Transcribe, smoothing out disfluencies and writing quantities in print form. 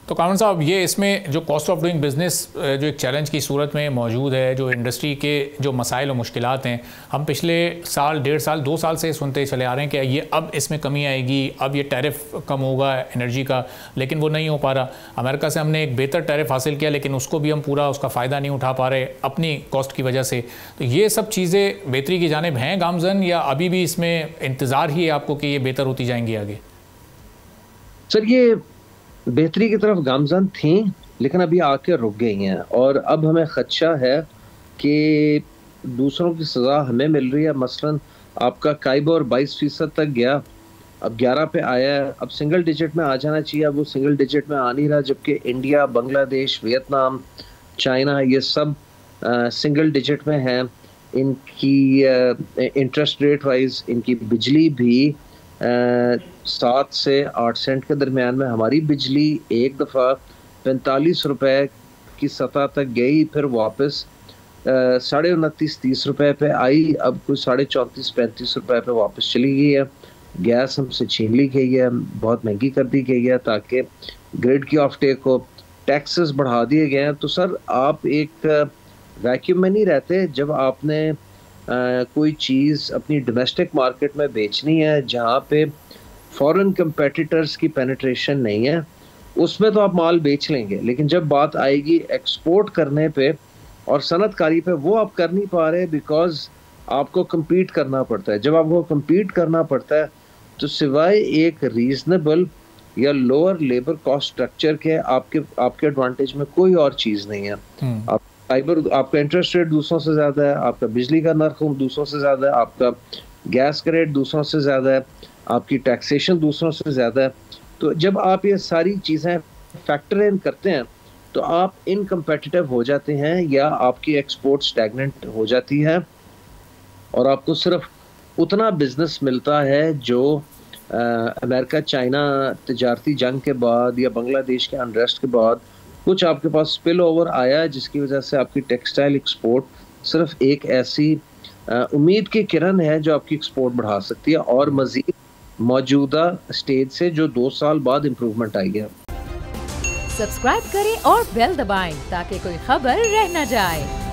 तो कामरान साहब, ये इसमें जो कॉस्ट ऑफ डूइंग बिज़नेस जो एक चैलेंज की सूरत में मौजूद है, जो इंडस्ट्री के जो मसाइल और मुश्किलात हैं, हम पिछले साल, 1.5 साल, 2 साल से सुनते चले आ रहे हैं कि ये अब इसमें कमी आएगी, अब ये टैरिफ कम होगा एनर्जी का, लेकिन वो नहीं हो पा रहा। अमेरिका से हमने एक बेहतर टैरिफ हासिल किया, लेकिन उसको भी हम पूरा उसका फ़ायदा नहीं उठा पा रहे अपनी कॉस्ट की वजह से। तो ये सब चीज़ें बेहतरी की जानिब हैं गामज़न, या अभी भी इसमें इंतज़ार ही है आपको कि ये बेहतर होती जाएंगी आगे? सर, ये बेहतरी की तरफ गामजन थी, लेकिन अभी आके रुक गई हैं। और अब हमें खदशा है कि दूसरों की सज़ा हमें मिल रही है। मसलन आपका काइबर 22% तक गया, अब 11 पे आया है। अब सिंगल डिजिट में आ जाना चाहिए, अब वो सिंगल डिजिट में आ नहीं रहा, जबकि इंडिया, बांग्लादेश, वियतनाम, चाइना, ये सब सिंगल डिजिट में हैं। इनकी इंटरेस्ट रेट वाइज इनकी बिजली भी 7 से 8 सेंट के दरमियान में। हमारी बिजली एक दफ़ा 45 रुपए की सतह तक गई, फिर वापस 29.30-30 रुपए पे आई, अब कुछ 34-35 रुपए पे वापस चली गई है। गैस हमसे छीन ली गई है, बहुत महंगी कर दी गई है ताकि ग्रिड की ऑफ टेक हो। टैक्सेस बढ़ा दिए गए हैं। तो सर, आप एक वैक्यूम में नहीं रहते। जब आपने कोई चीज़ अपनी डोमेस्टिक मार्केट में बेचनी है जहाँ पे फॉरेन कंपेटिटर्स की पेनिट्रेशन नहीं है, उसमें तो आप माल बेच लेंगे, लेकिन जब बात आएगी एक्सपोर्ट करने पे और सनतकारी पे, वो आप कर नहीं पा रहे, बिकॉज आपको compete करना पड़ता है। जब आपको compete करना पड़ता है तो सिवाय एक रीजनेबल या लोअर लेबर कॉस्ट स्ट्रक्चर के आपके एडवांटेज में कोई और चीज़ नहीं है। आप फाइबर, आपका इंटरेस्ट रेट दूसरों से ज़्यादा है, आपका बिजली का नर्ख दूसरों से ज़्यादा है, आपका गैस का रेट दूसरों से ज़्यादा है, आपकी टैक्सेशन दूसरों से ज़्यादा है। तो जब आप ये सारी चीज़ें फैक्टर इन करते हैं तो आप इनकम्पेटिटिव हो जाते हैं, या आपकी एक्सपोर्ट स्टैग्नेंट हो जाती है और आपको सिर्फ उतना बिजनेस मिलता है जो अमेरिका चाइना तजारती जंग के बाद या बांग्लादेश के अनरेस्ट के बाद कुछ आपके पास स्पिल ओवर आया, जिसकी वजह से आपकी टेक्सटाइल एक्सपोर्ट सिर्फ एक ऐसी उम्मीद की किरण है जो आपकी एक्सपोर्ट बढ़ा सकती है, और मजीद मौजूदा स्टेज से जो 2 साल बाद इम्प्रूवमेंट आई है। सब्सक्राइब करें और बेल दबाएं ताकि कोई खबर रह न जाए।